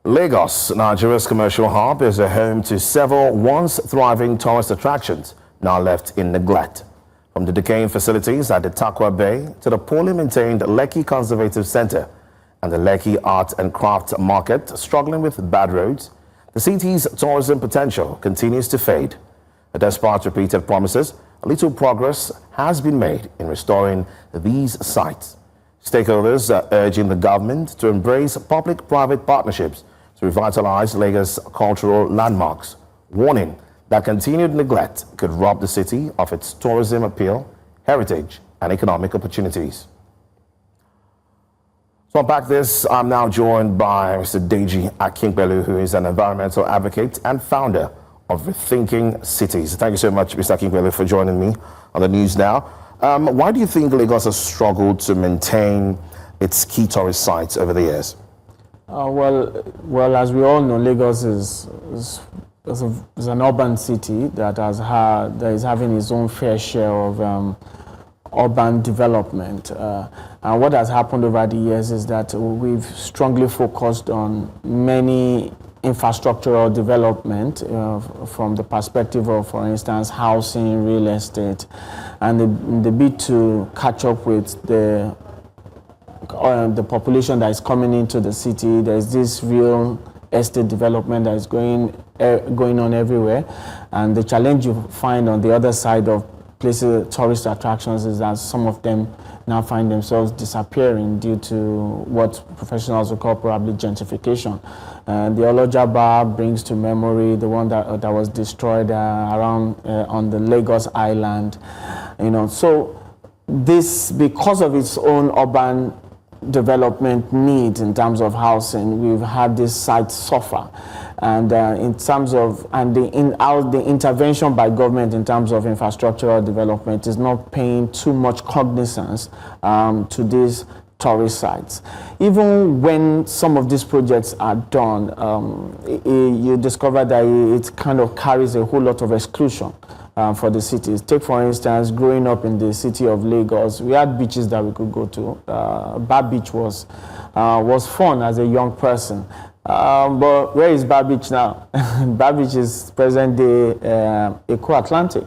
Lagos, Nigeria's commercial hub, is a home to several once thriving tourist attractions now left in neglect. From the decaying facilities at the Tarkwa Bay to the poorly maintained Lekki Conservative Center and the Lekki Art and Craft Market struggling with bad roads, the city's tourism potential continues to fade. Despite repeated promises, little progress has been made in restoring these sites. Stakeholders are urging the government to embrace public-private partnerships to revitalize Lagos' cultural landmarks, warning that continued neglect could rob the city of its tourism appeal, heritage, and economic opportunities. To unpack this, I'm now joined by Mr. Deji Akinpelu, who is an environmental advocate and founder of Rethinking Cities. Thank you so much, Mr. Akinpelu, for joining me on the news now. Why do you think Lagos has struggled to maintain its key tourist sites over the years? Well, as we all know, Lagos is an urban city that is having its own fair share of urban development. And what has happened over the years is that we've strongly focused on many infrastructural development from the perspective of, for instance, housing, real estate, and the bid to catch up with the population that is coming into the city. There's this real estate development that is going on everywhere, and the challenge you find on the other side of places, tourist attractions, is that some of them now find themselves disappearing due to what professionals would call probably gentrification. The Oloja Bar brings to memory the one that was destroyed around on the Lagos Island. So this, because of its own urban development needs in terms of housing, we've had this site suffer. And in terms of the intervention by government in terms of infrastructural development is not paying too much cognizance to these tourist sites. Even when some of these projects are done, you discover that it kind of carries a whole lot of exclusion for the cities. Take, for instance, growing up in the city of Lagos, we had beaches that we could go to. Bar Beach was fun as a young person. But where is Bar Beach now? Bar Beach is present day Eco-Atlantic.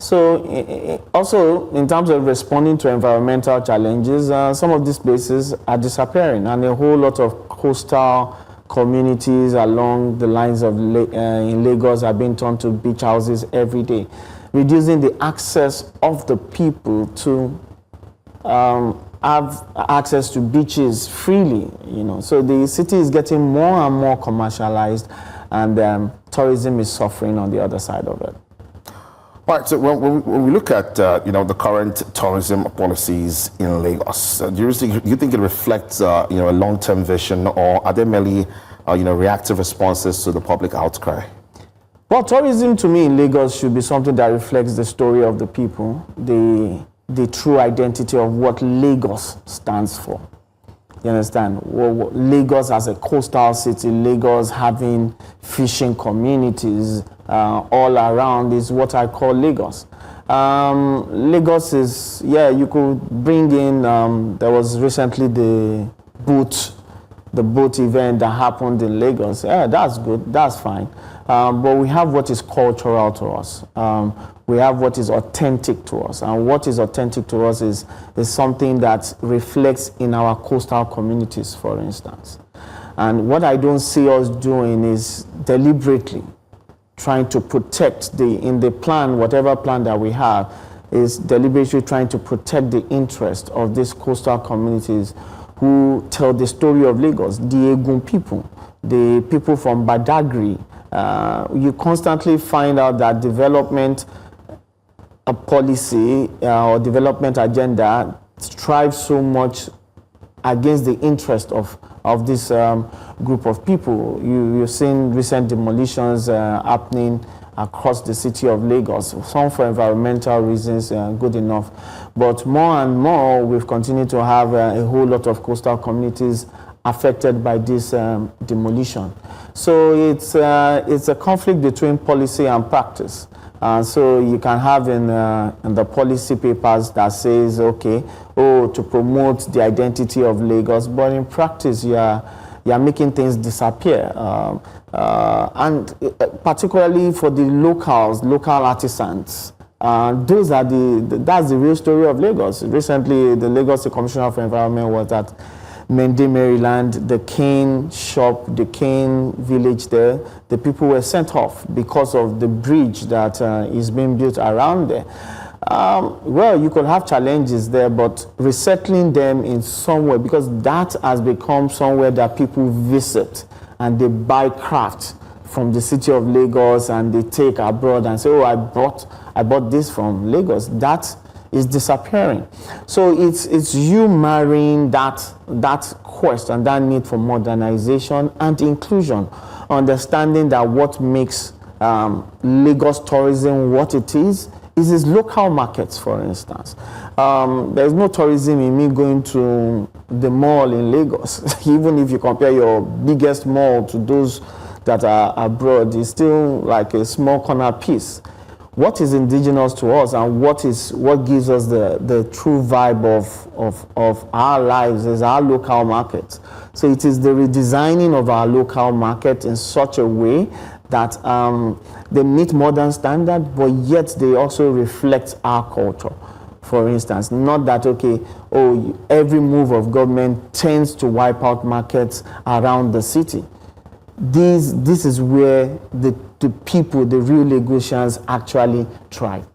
So also in terms of responding to environmental challenges, some of these places are disappearing, and a whole lot of coastal communities along the lines of in Lagos are being turned to beach houses every day, reducing the access of the people to have access to beaches freely. So the city is getting more and more commercialized, and tourism is suffering on the other side of it. Right. So when we look at the current tourism policies in Lagos, do you think it reflects a long-term vision, or are they merely reactive responses to the public outcry? Well, tourism to me in Lagos should be something that reflects the story of the people, the true identity of what Lagos stands for. You understand? Lagos as a coastal city, Lagos having fishing communities all around is what I call Lagos. Lagos is, you could bring in, there was recently the boat event that happened in Lagos. Yeah, that's good, that's fine. But we have what is cultural to us. We have what is authentic to us. And what is authentic to us is something that reflects in our coastal communities, for instance. And what I don't see us doing is deliberately trying to protect in the plan, whatever plan that we have, is deliberately trying to protect the interest of these coastal communities who tell the story of Lagos, the Egun people, the people from Badagry. You constantly find out that development policy or development agenda strives so much against the interest of this group of people. You've seen recent demolitions happening across the city of Lagos, some for environmental reasons, good enough. But more and more, we've continued to have a whole lot of coastal communities affected by this demolition. So it's a conflict between policy and practice. So you can have in the policy papers that says, okay, to promote the identity of Lagos, but in practice you are you are making things disappear. And particularly for the local artisans. That's the real story of Lagos. Recently, the Lagos Commissioner for Environment was at Mende, Maryland, the cane shop, the cane village there. The people were sent off because of the bridge that is being built around there. Well, you could have challenges there, but resettling them in somewhere, because that has become somewhere that people visit and they buy craft from the city of Lagos and they take abroad and say, oh, I bought this from Lagos. That is disappearing. So it's you marrying that quest and that need for modernization and inclusion, understanding that what makes Lagos tourism what it is its local markets, for instance. There's no tourism in me going to the mall in Lagos. Even if you compare your biggest mall to those that are abroad, it's still like a small corner piece. What is indigenous to us and what gives us the true vibe of our lives is our local market. So it is the redesigning of our local market in such a way that they meet modern standards, but yet they also reflect our culture. For instance, not that, every move of government tends to wipe out markets around the city. This is where the people, the real Lagosians, actually thrive.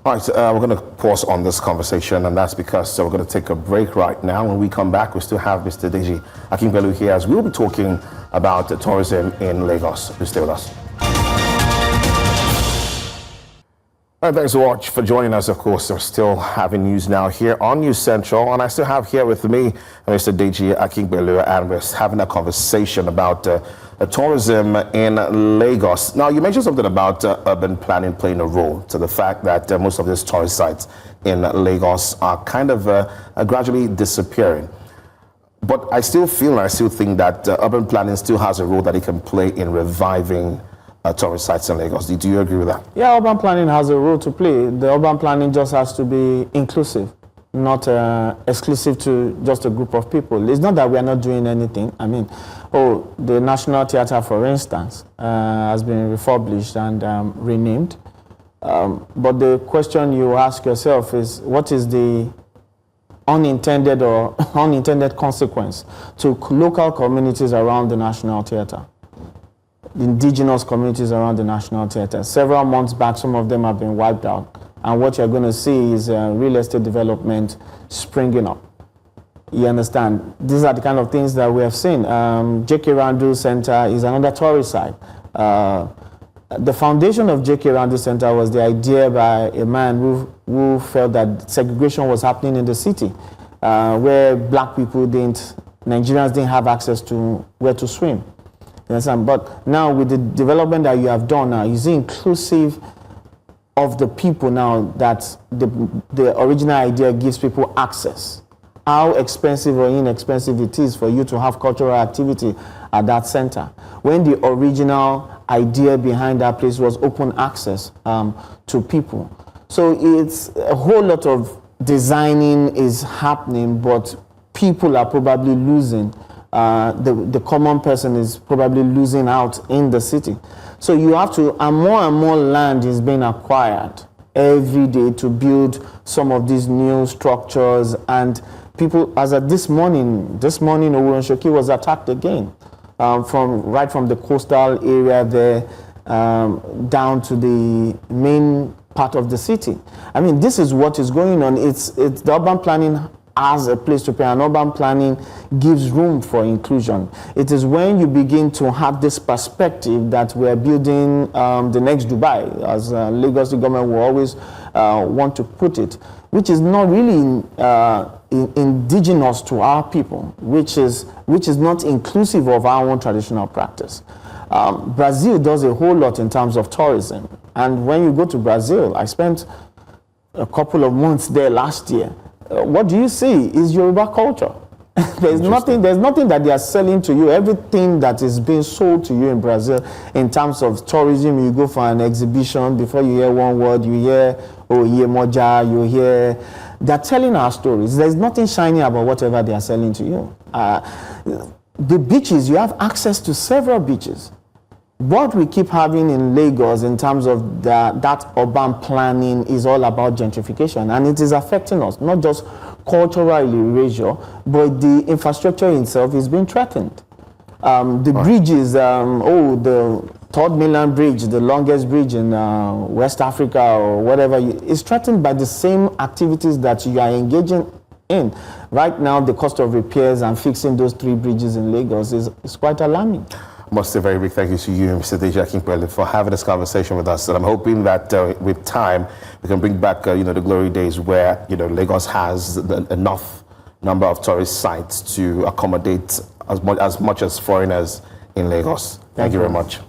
All right, we're going to pause on this conversation, and that's because we're going to take a break right now. When we come back, we still have Mr. Deji Akinpelu here, as we'll be talking about tourism in Lagos. Please stay with us. All right, thanks so much for joining us. Of course, we're still having news now here on News Central, and I still have here with me Mr. Deji Akinpelu, and we're having a conversation about tourism in Lagos. Now, you mentioned something about urban planning playing a role to the fact that most of these tourist sites in Lagos are kind of gradually disappearing. But I still feel and I still think that urban planning still has a role that it can play in reviving tourist sites in Lagos. Do you agree with that? Yeah, urban planning has a role to play. The urban planning just has to be inclusive, not exclusive to just a group of people. It's not that we are not doing anything. I mean, the National Theatre, for instance, has been refurbished and renamed. But the question you ask yourself is, what is the unintended consequence to local communities around the National Theatre? Indigenous communities around the National Theatre. Several months back, some of them have been wiped out. And what you're going to see is real estate development springing up. You understand? These are the kind of things that we have seen. J.K. Randall Center is another tourist site. The foundation of J.K. Randall Center was the idea by a man who felt that segregation was happening in the city, where black people Nigerians didn't have access to where to swim. You understand? But now with the development that you have done now, you see inclusive of the people now, that the original idea gives people access. How expensive or inexpensive it is for you to have cultural activity at that center. When the original idea behind that place was open access to people. So it's a whole lot of designing is happening, but people are probably losing. The common person is probably losing out in the city. So you have to, and more land is being acquired every day to build some of these new structures. And people, as of this morning, Owuronshoki was attacked again, from the coastal area there down to the main part of the city. I mean, this is what is going on. It's the urban planning as a place to play, and urban planning gives room for inclusion. It is when you begin to have this perspective that we're building the next Dubai, as Lagos government will always want to put it, which is not really indigenous to our people, which is not inclusive of our own traditional practice. Brazil does a whole lot in terms of tourism, and when you go to Brazil, I spent a couple of months there last year. What do you see is Yoruba culture. There's nothing that they are selling to you. Everything that is being sold to you in Brazil in terms of tourism, you go for an exhibition, before you hear one word, you hear Moja, you hear, they're telling our stories. There's nothing shiny about whatever they are selling to you. the beaches, you have access to several beaches. What we keep having in Lagos in terms of that urban planning is all about gentrification, and it is affecting us, not just cultural erasure, but the infrastructure itself is being threatened. The bridges, the Third Mainland Bridge, the longest bridge in West Africa or whatever, is threatened by the same activities that you are engaging in. Right now, the cost of repairs and fixing those 3 bridges in Lagos is quite alarming. I must say a very big thank you to you, Mr. Deji Akinpelu, for having this conversation with us. And I'm hoping that with time, we can bring back, the glory days where, Lagos has enough number of tourist sites to accommodate as much as foreigners in Lagos. Thank you very much.